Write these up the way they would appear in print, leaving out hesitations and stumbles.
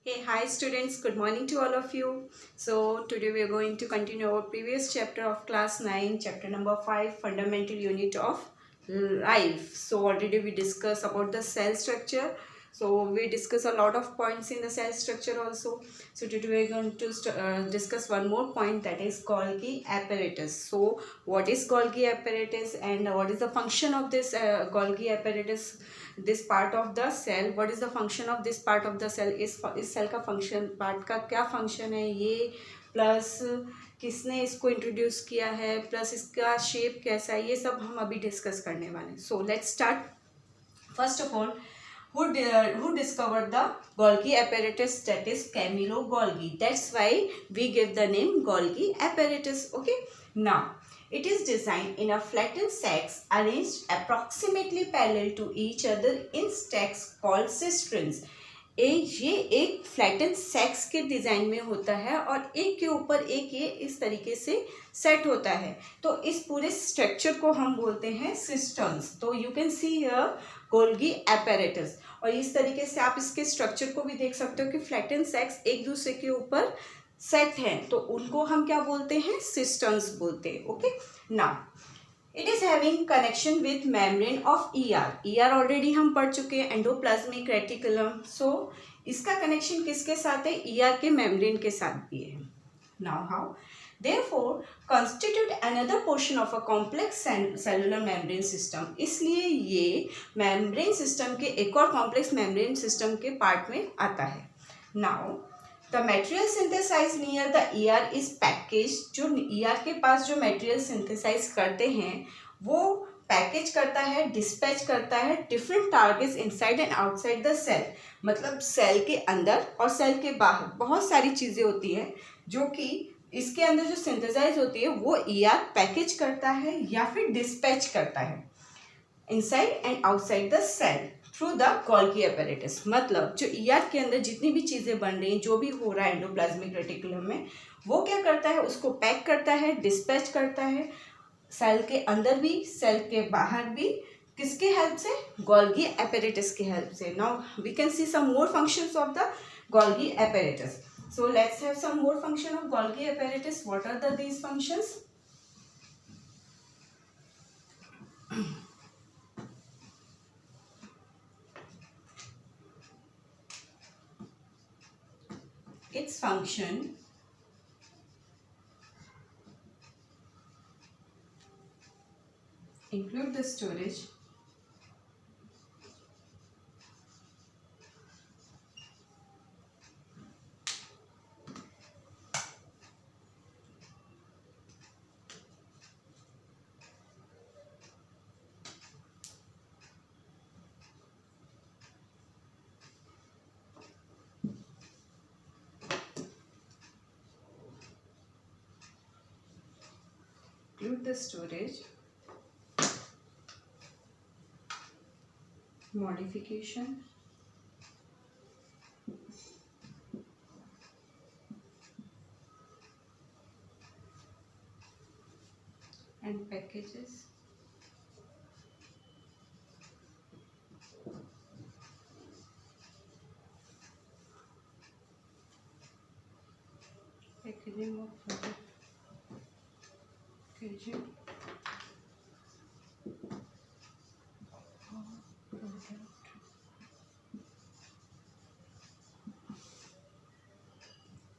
Hey, hi students, good morning to all of you. So today we are going to continue our previous chapter of class 9, chapter number 5, fundamental unit of life. So already we discussed about the cell structure. So we discuss a lot of points in the cell structure also. So today we are going to discuss one more point, that is Golgi apparatus. So what is Golgi apparatus and what is the function of this Golgi apparatus? This part of the cell, what is the function of this part of the cell? इस cell का function, part का क्या function है ये, plus किसने इसको introduce किया है, प्लस इसका शेप कैसा है, ये सब हम अभी डिस्कस करने वाले हैं. So let's start. First of all, who discovered the Golgi apparatus? That is Camillo Golgi. That's why we give the name Golgi apparatus. Okay, now it is designed in a flattened sacks arranged approximately parallel to each other in stacks called cisterns. ये एक flatten सैक्स के design में होता है और एक के ऊपर एक ये इस तरीके से सेट होता है. तो इस पूरे स्ट्रक्चर को हम बोलते हैं सिस्टम्स. तो you can see here Golgi apparatus. और इस तरीके से आप इसके स्ट्रक्चर को भी देख सकते हो कि फ्लैटन सैक्स एक दूसरे के ऊपर सेट हैं, तो उनको हम क्या बोलते हैं? सिस्टम्स बोलते हैं. Okay, now it is having connection with membrane of ER already हम पढ़ चुके हैं, एंडोप्लाज्मिक रेटिकुलम. सो इसका कनेक्शन किसके साथ है? ईआर के मेम्ब्रेन के साथ भी है. Now how therefore constitute another portion of a complex cellular membrane system. इसलिए ये मेम्ब्रेन सिस्टम के एक और कॉम्प्लेक्स मेम्ब्रेन सिस्टम के पार्ट में आता है. Now the material synthesize near the ER is package. जो ईआर के पास जो मटेरियल सिंथेसाइज करते हैं वो पैकेज करता है, डिस्पैच करता है different targets inside and outside the cell. मतलब सेल के अंदर और सेल के बाहर बहुत सारी चीज़ें होती हैं जो कि इसके अंदर जो सिंथेसाइज होती है वो ईआर पैकेज करता है या फिर डिस्पैच करता है inside and outside the cell through the Golgi apparatus. मतलब जो ईआर के अंदर जितनी भी चीज़ें बन रही हैं, जो भी हो रहा है एंडोप्लाज्मिक रेटिकुलम में, वो क्या करता है? उसको पैक करता है, डिस्पैच करता है सेल के अंदर भी, सेल के बाहर भी. किसके हेल्प से? गोल्गी एपेरेटस की हेल्प से. Now we can see some more functions of the Golgi apparatus. So let's have some more function of Golgi apparatus. What are these functions? Its function include the storage, modification, and packages. Packaging of product, packaging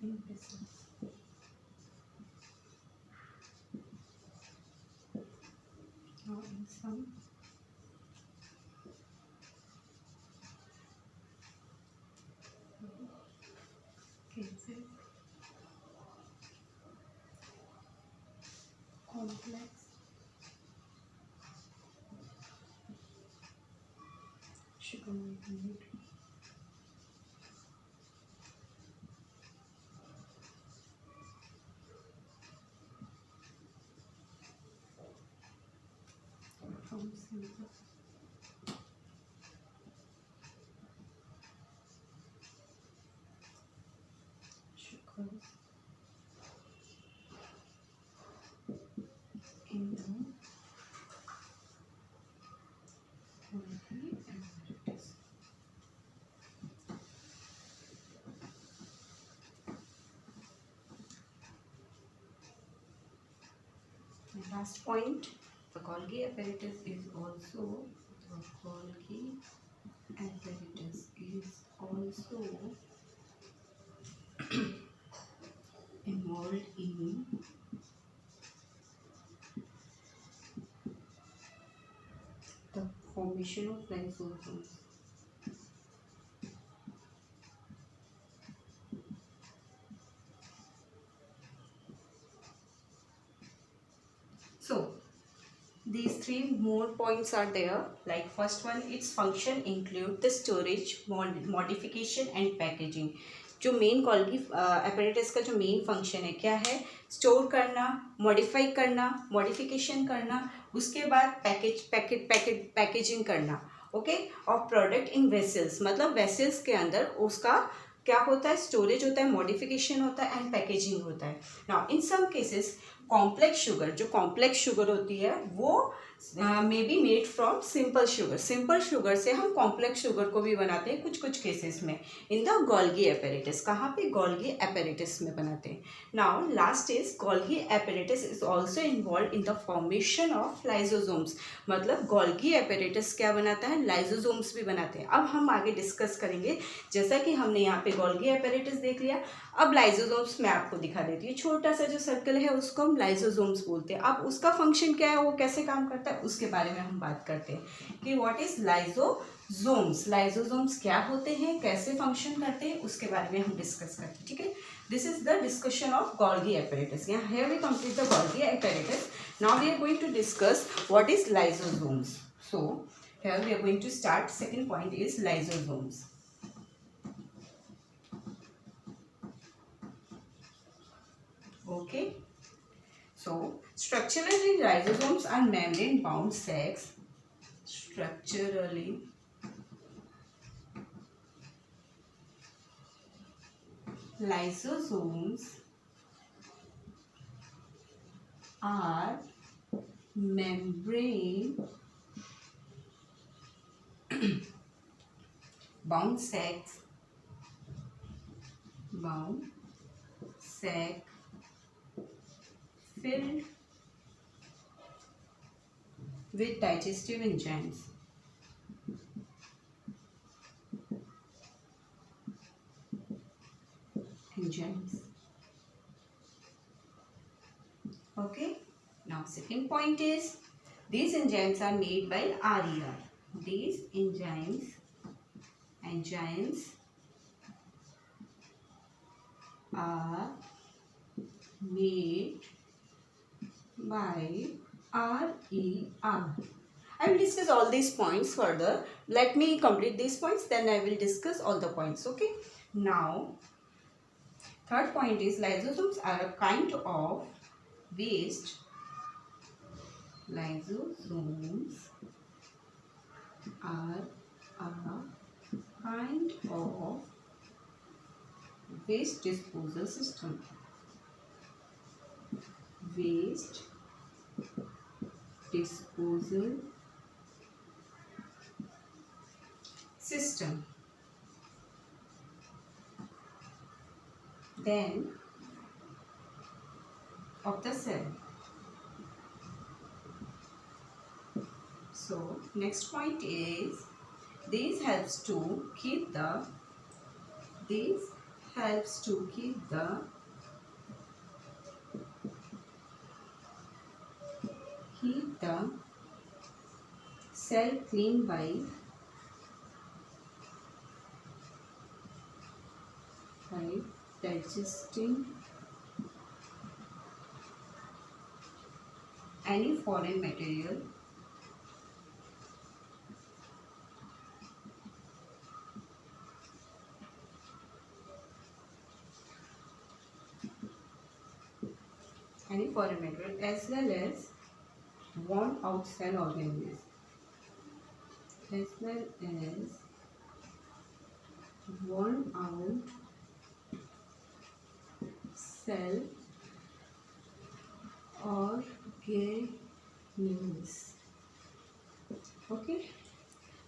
in business. Now in some cases complex sugar molecule from simple sugars in the Golgi apparatus. last point, the Golgi apparatus is also involved in the formation of lysosomes. So these three more points are there. Like first one, its function include the storage, modification and packaging. जो main Golgi apparatus का जो main function है क्या है? Store करना, modify करना, modification करना, उसके बाद पैकेजिंग करना, ओके। और प्रोडक्ट इन वेसल्स, मतलब वेसल्स के अंदर उसका क्या होता है? स्टोरेज होता है, मॉडिफिकेशन होता है एंड पैकेजिंग होता है। Now in some cases complex sugar, जो कॉम्प्लेक्स शुगर होती है वो may be made from simple sugar. Simple sugar से हम कॉम्प्लेक्स शुगर को भी बनाते हैं कुछ कुछ केसेस में इन द Golgi apparatus। कहाँ पे? Golgi apparatus में बनाते हैं। Now last is Golgi apparatus is also involve in the formation of lysosomes. मतलब Golgi apparatus क्या बनाता है? लाइजोसोम्स भी बनाते हैं। अब हम आगे डिस्कस करेंगे। जैसा कि हमने यहाँ पे Golgi apparatus देख लिया, अब लाइजोसोम्स मैं आपको दिखा देती हूँ। छोटा सा जो सर्कल है उसको हम लाइजोसोम्स बोलते हैं। अब उसका फंक्शन क्या है, वो कैसे काम करता है, उसके बारे में हम बात करते हैं कि व्हाट इज लाइजोसोम्स। लाइजोसोम्स क्या होते हैं, कैसे फंक्शन करते हैं, उसके बारे में हम डिस्कस करते हैं। ठीक है, this is the discussion of Golgi apparatus। Here we complete the Golgi apparatus. Now we are going to discuss what is lysosomes. So here we are going to start. Second point is lysosomes. Okay, so structurally lysosomes are membrane bound sacs. Structurally lysosomes are membrane bound sac filled with digestive enzymes. Okay, now second point is these enzymes are made by RER. These enzymes are made by RER. I will discuss all these points further. Let me complete these points, then I will discuss all the points. Okay, now third point is lysosomes are a kind of waste. Lysosomes are a kind of waste disposal system. Waste disposal system. Then of the cell. So next point is these helps to keep the cell clean by digesting any foreign material as well as worn out cell organisms. Okay,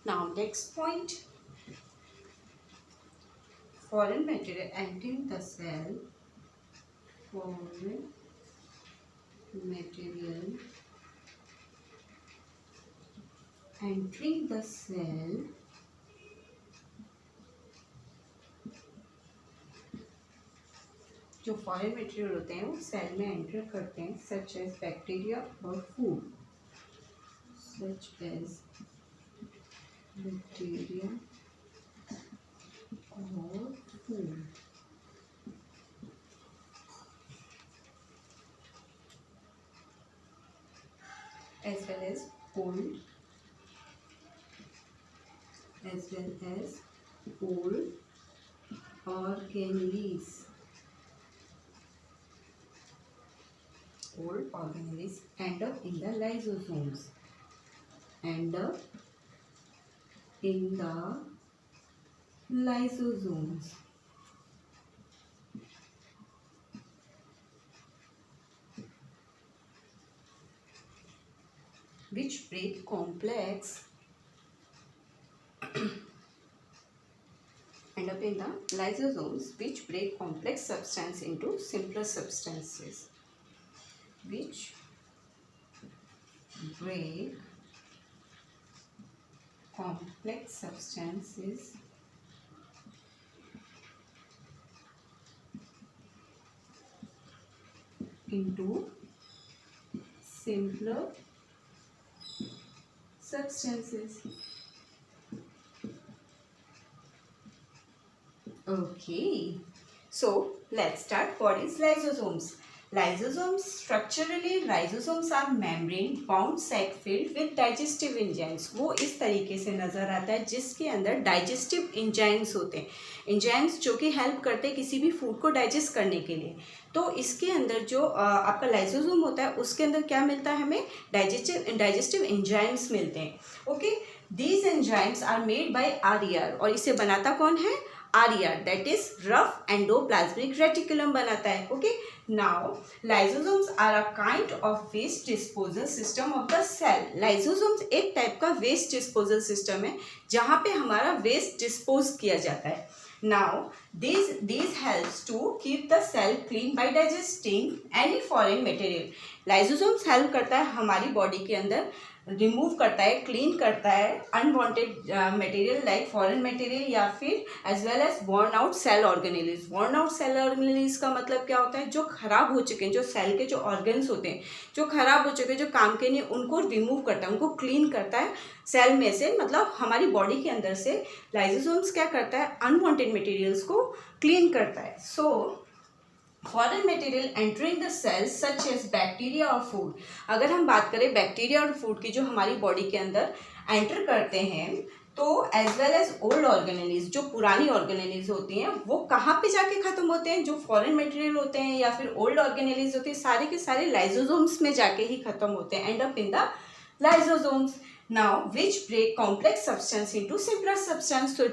now next point, foreign material entering the cell. Foreign material entering the cell जो foreign material होते हैं वो cell में enter करते हैं, सच as bacteria और food, सच as bacteria और food, as well as old organelles. Old organelles end up in the lysosomes. End up in the lysosomes. Which break complex end up in the lysosomes, which break complex substance into simpler substances. Which break complex substances into simpler substances. Okay, so let's start. What is lysosomes? Lysosomes, structurally lysosomes are membrane bound sac filled with digestive enzymes. वो इस तरीके से नज़र आता है जिसके अंदर digestive enzymes होते हैं, एंजाइम्स जो कि हेल्प करते हैं किसी भी फूड को डाइजेस्ट करने के लिए। तो इसके अंदर जो आपका लाइसोसोम होता है उसके अंदर क्या मिलता है, हमें डाइजेस्टिव एंजाइम्स मिलते हैं। Okay, these enzymes are made by RER, और इसे बनाता कौन है, RER, that is rough endoplasmic reticulum बनाता है। Okay, now lysosomes are a kind of waste disposal system of the cell. Lysosomes एक टाइप का वेस्ट डिस्पोजल सिस्टम है जहाँ पे हमारा वेस्ट डिस्पोज किया जाता है। Now these helps to keep the cell clean by digesting any foreign material. Lysosomes help करता है हमारी बॉडी के अंदर, रिमूव करता है, क्लीन करता है unwanted material like foreign material या फिर as well as worn out cell organelles. Worn out cell organelles का मतलब क्या होता है, जो खराब हो चुके हैं, जो सेल के जो ऑर्गन्स होते हैं जो खराब हो चुके हैं, जो काम के नहीं, उनको रिमूव करता है, उनको क्लीन करता है सेल में से, मतलब हमारी बॉडी के अंदर से लाइसोसोम्स क्या करता है, अनवांटेड मटेरियल्स को क्लीन करता है। So foreign material entering the cells such as bacteria और फूड। अगर हम बात करें बैक्टीरिया और फूड की जो हमारी बॉडी के अंदर एंटर करते हैं, तो as well as old organelles, जो पुरानी ऑर्गेनेलिज होती हैं वो कहाँ पे जाके ख़त्म होते हैं, जो फॉरेन मटेरियल होते हैं या फिर ओल्ड ऑर्गेनेलिज होते हैं सारे के सारे लाइसोसोम्स में जाके ही ख़त्म होते हैं, end up in the lysosomes. Now which break complex substance into simpler substance. तो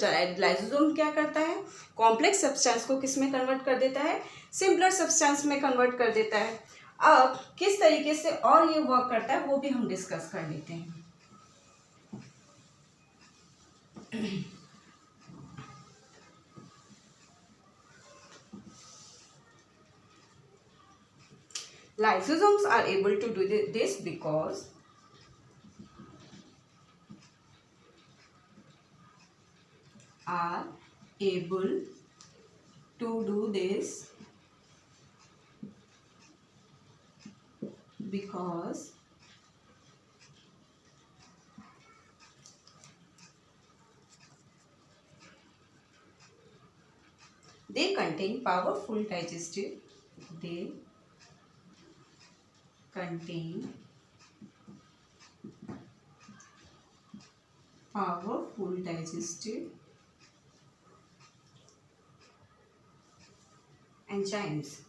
लाइसोसोम क्या करता है, कॉम्प्लेक्स सब्सटेंस को किस में कन्वर्ट कर देता है, सिंपलर सब्सटेंस में कन्वर्ट कर देता है। अब किस तरीके से और ये वर्क करता है वो भी हम डिस्कस कर लेते हैं। Lysosomes are able to do this because they contain powerful digestive enzymes.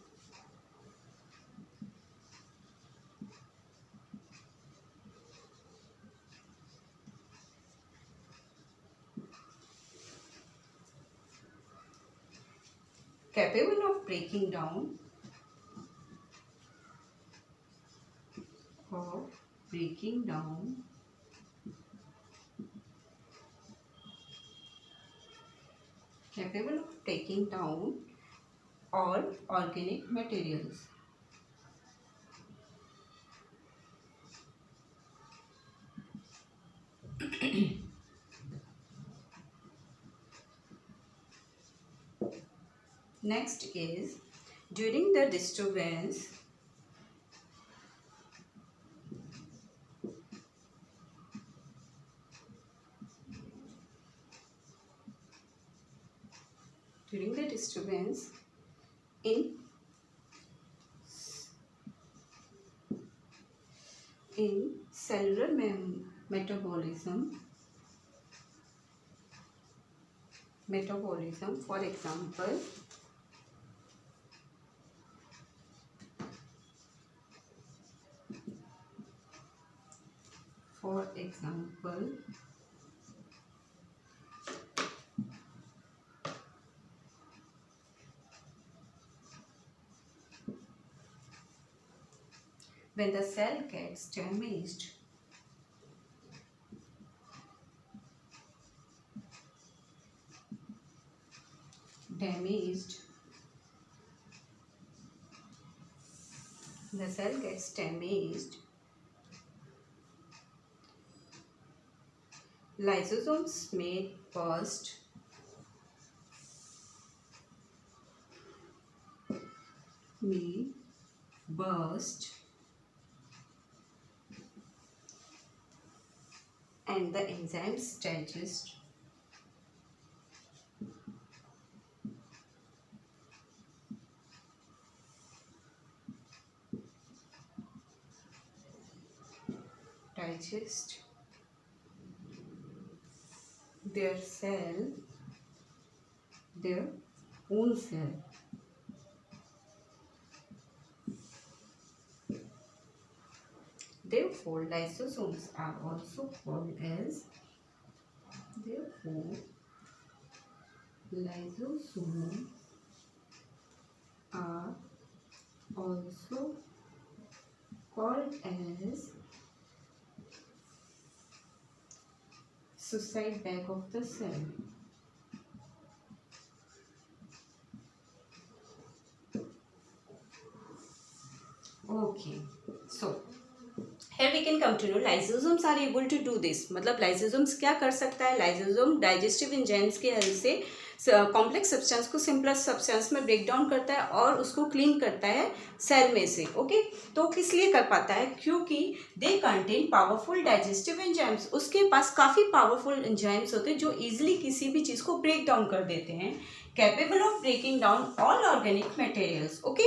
Capable of breaking down all organic materials. Next is during the disturbance in cellular metabolism, for example, when the cell gets damaged, the cell gets damaged, lysosomes may burst, and the enzymes digest. Their own cell. Therefore, lysosomes are also called as suicide bag of the cell. Okay, so here we can come to know lysosomes are able to do this. मतलब lysosomes क्या कर सकता है? Lysosome digestive enzymes की help से complex substance को simple substance में break down करता है और उसको क्लीन करता है सेल में से. ओके, तो किस लिए कर पाता है? क्योंकि they contain powerful digestive enzymes. उसके पास काफ़ी पावरफुल एंजाइम्स होते हैं जो ईजिली किसी भी चीज़ को ब्रेक डाउन कर देते हैं. Capable of breaking down all organic materials. Okay,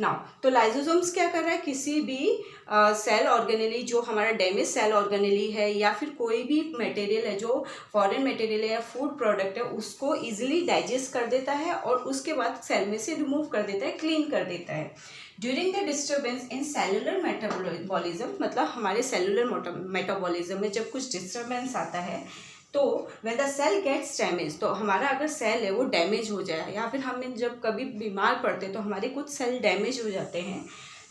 now तो लाइसोसोम्स क्या कर रहा है? किसी भी सेल ऑर्गेनेली जो हमारा डैमेज सेल ऑर्गेनेली है या फिर कोई भी मटेरियल है जो फॉरेन मटेरियल है या फूड प्रोडक्ट है उसको इजीली डाइजेस्ट कर देता है और उसके बाद सेल में से रिमूव कर देता है, क्लीन कर देता है. During the disturbance in cellular metabolism, मतलब हमारे सेलुलर मेटाबॉलिज्म में जब कुछ डिस्टर्बेंस आता है तो when the cell gets damage, तो हमारा अगर सेल है वो डैमेज हो जाए या फिर हम जब कभी बीमार पड़ते हैं तो हमारे कुछ सेल डैमेज हो जाते हैं.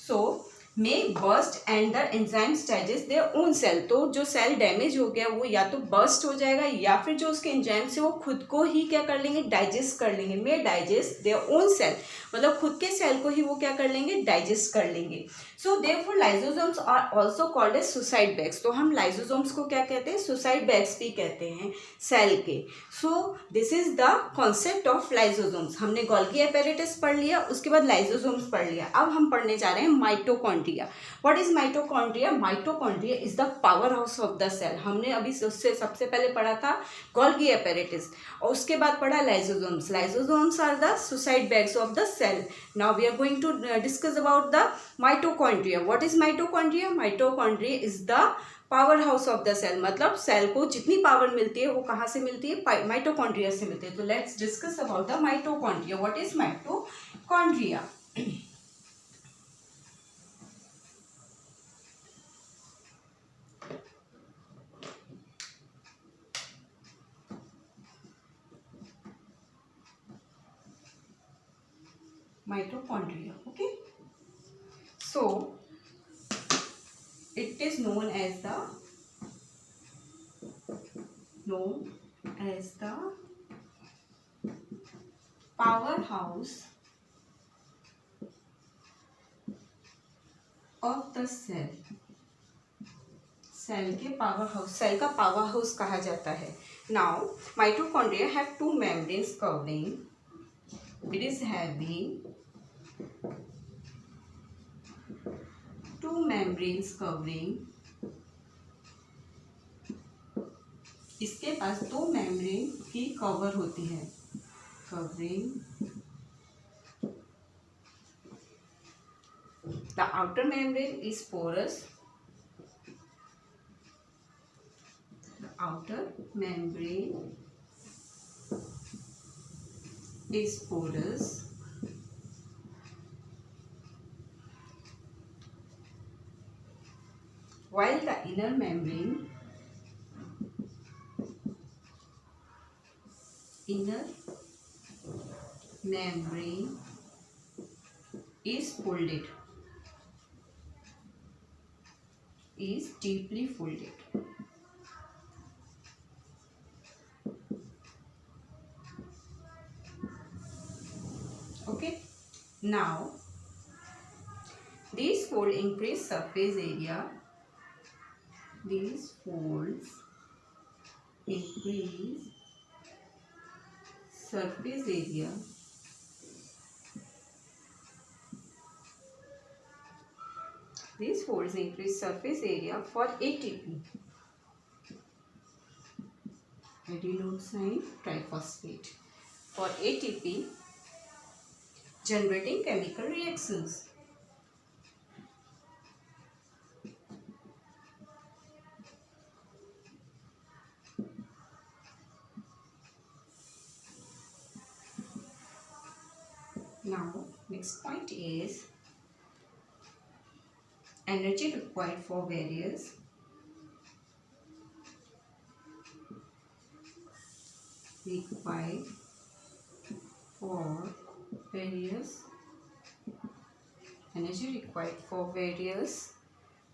So may burst and the enzymes digest their own cell. तो जो सेल डैमेज हो गया वो या तो बर्स्ट हो जाएगा या फिर जो उसके एंजाइम्स है वो खुद को ही क्या कर लेंगे? डाइजेस्ट कर लेंगे. मे डाइजेस्ट देयर ओन सेल, मतलब खुद के सेल को ही वो क्या कर लेंगे? डाइजेस्ट कर लेंगे. So therefore lysosomes are also called as suicide bags. तो हम लाइसोसोम्स को क्या कहते हैं? सुसाइड बैग्स भी कहते हैं सेल के. So this is the concept of lysosomes. हमने गोल्गी एपेरेटस पढ़ लिया, उसके बाद लाइसोसोम्स पढ़ लिया. अब हम पढ़ने जा रहे हैं mitochondria. What is mitochondria? Mitochondria is the power house of the cell. हमने अभी उससे सबसे पहले पढ़ा था गोल्गी एपेरेटस और उसके बाद पढ़ा lysosomes. Lysosomes are the suicide bags of the cell. Now we are going to discuss about the mitochondria. What is mitochondria? Mitochondria is the power house of the cell. मतलब cell को जितनी power मिलती है वो कहाँ से मिलती है? माइटोकॉन्ड्रिया से मिलती है. तो let's discuss about the mitochondria. What is mitochondria? Mitochondria. Okay, so it is known as the powerhouse of the cell. Cell के पावर हाउस, सेल का पावर हाउस कहा जाता है. Now mitochondria have two membranes covering It is having two membranes covering. इसके पास दो membrane की cover होती है. Covering. The outer membrane is porous. The outer membrane is porous. While the inner membrane is folded, is deeply folded. Okay. Now, these folds increase surface area. These folds increase surface area for ATP, adenosine triphosphate, for ATP, generating chemical reactions. Now, next point is energy required for various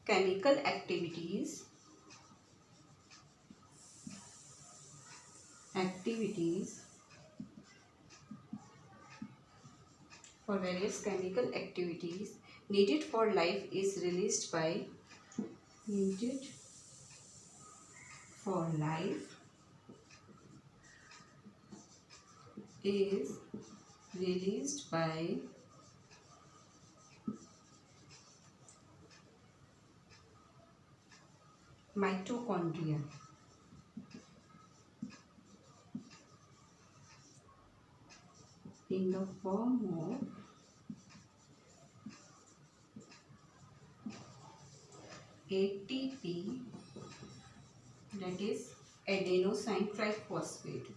chemical activities needed for life is released by mitochondria. In the form of ATP, that is adenosine triphosphate.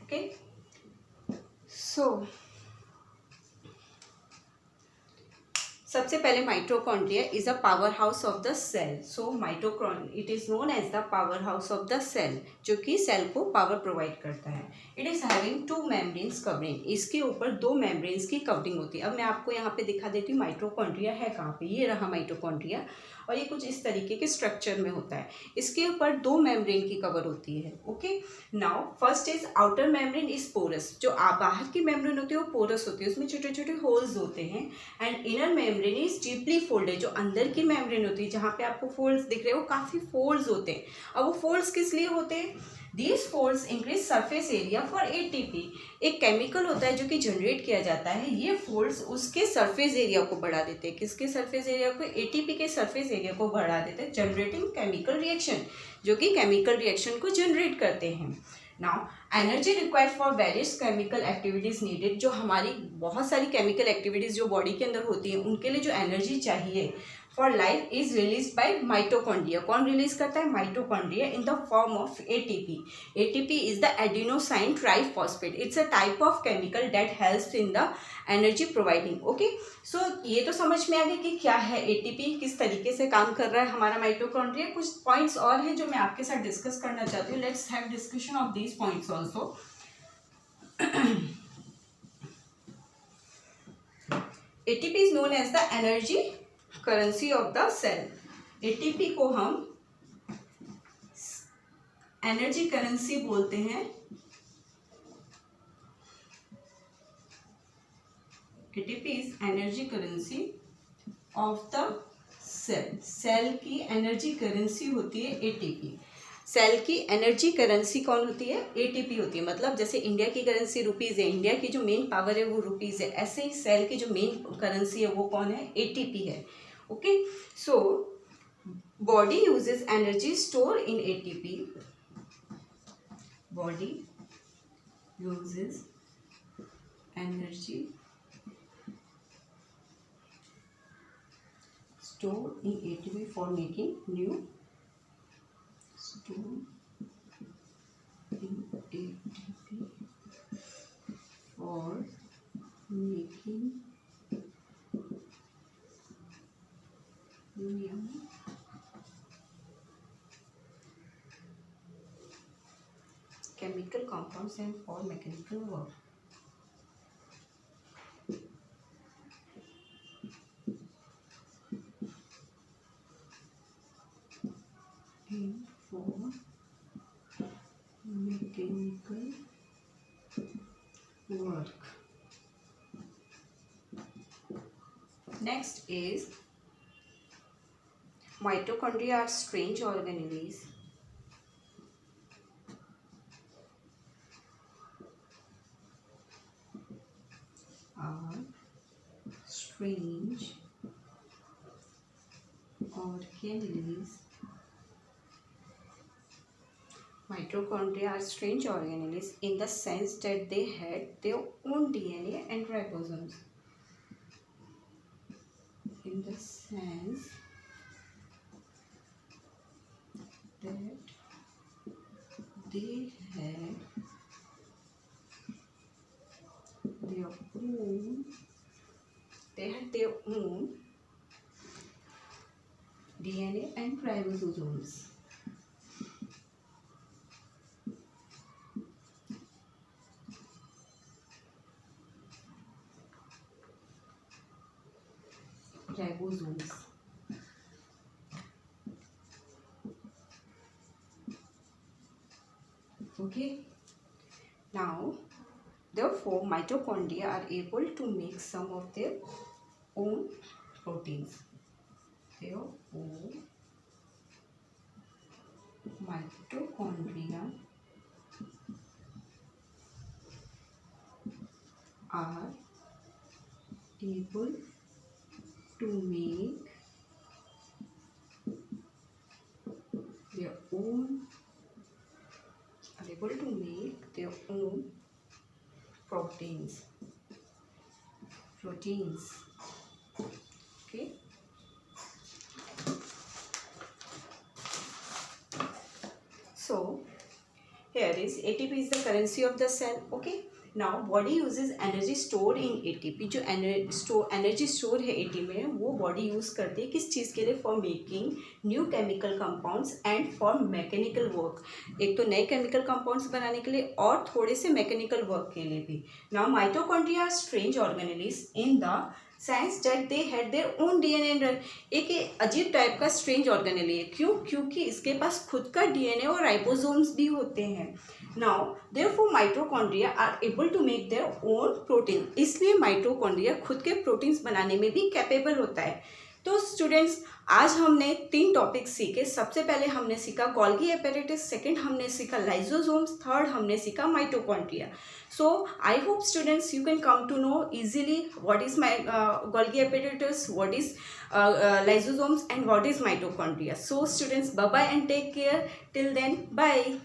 Okay. So, सबसे पहले mitochondria is a power house of the cell. So mitochondria it is known as the power house of the cell, जो कि cell को power provide करता है. It is having two membranes covering. इसके ऊपर दो मेम्ब्रेन्स की कवरिंग होती है. अब मैं आपको यहाँ पे दिखा देती हूँ माइटोकॉन्ड्रिया है कहाँ पे. ये रहा माइटोकॉन्ड्रिया और ये कुछ इस तरीके के स्ट्रक्चर में होता है. इसके ऊपर दो मेम्ब्रेन की कवर होती है. Okay. Now first is outer membrane is porous. जो बाहर की मेम्ब्रेन होती है वो पोरस होती है, उसमें छोटे छोटे होल्स होते हैं. And inner membrane is deeply folded. जो अंदर की मेम्ब्रेन होती है जहाँ पे आपको फोल्ड्स दिख रहे हैं वो काफ़ी फोल्ड्स होते हैं. अब वो फोल्ड्स किस लिए होते हैं? These folds increase surface area for ATP. एक केमिकल होता है जो कि जनरेट किया जाता है. ये फोल्ड्स उसके सरफेस एरिया को बढ़ा देते हैं. किसके सरफेस एरिया को? ATP के सरफेस एरिया को बढ़ा देते हैं, जनरेटिंग केमिकल रिएक्शन, जो कि केमिकल रिएक्शन को जनरेट करते हैं. Now energy required for various chemical activities needed. जो हमारी बहुत सारी केमिकल एक्टिविटीज़ जो बॉडी के अंदर होती हैं उनके लिए जो एनर्जी चाहिए for life is release by mitochondria. कौन रिलीज करता है? Mitochondria in the form of ATP. ATP is the adenosine triphosphate. It's a type of chemical that helps in the energy providing. Okay. So ये तो समझ में आ गया कि क्या है ATP, किस तरीके से काम कर रहा है हमारा माइटोकॉन्ड्रिया. कुछ पॉइंट्स और हैं जो मैं आपके साथ डिस्कस करना चाहती हूँ. Let's have discussion of these points also. ATP is known as the energy currency of the cell. ATP को हम एनर्जी करेंसी बोलते हैं. ATP is energy currency of the cell, cell की एनर्जी करेंसी होती है एटीपी। सेल की energy currency कौन होती है? एटीपी होती है। मतलब जैसे इंडिया की करेंसी रुपीज़ है, इंडिया की जो मेन पावर है वो रुपीज़ है, ऐसे ही सेल की जो मेन करेंसी है वो कौन है? एटीपी है। Okay, so body uses energy store in ATP, body uses energy stored in ATP for making new, stored in ATP for making new chemical compounds and for mechanical work. For mechanical work. Next is mitochondria are strange organelles. Are strange organelles. Mitochondria are strange organelles in the sense that they had their own DNA and ribosomes. In the sense that they had their own DNA and ribosomes. Ribosomes. Okay. Now, therefore, mitochondria are able to make some of their own proteins. Their own mitochondria are able to make their own proteins. Okay. So here is ATP is the currency of the cell. Okay. Now body uses energy stored in ATP. जो energy store है ATP में वो body use करती है किस चीज़ के लिए? For making new chemical compounds and for mechanical work. एक तो नए केमिकल कंपाउंड्स बनाने के लिए और थोड़े से मैकेनिकल वर्क के लिए भी। Now mitochondria are strange organelles in the sense that they had their own DNA and एक अजीब टाइप का स्ट्रेंज ऑर्गेनेल है। क्यों? क्योंकि इसके पास खुद का DNA और राइबोसोम्स भी होते हैं। Now therefore mitochondria are able to make their own protein, इसलिए माइटोकॉन्ड्रिया खुद के प्रोटीन्स बनाने में भी कैपेबल होता है। तो स्टूडेंट्स आज हमने 3 टॉपिक सीखे। सबसे पहले हमने सीखा गोल्गी एपेरेटस, सेकंड हमने सीखा लाइसोसोम्स, थर्ड हमने सीखा mitochondria. So I hope students you can come to know easily what is Golgi apparatus, what is lysosomes and what is mitochondria. So students, bye bye and take care. Till then, bye.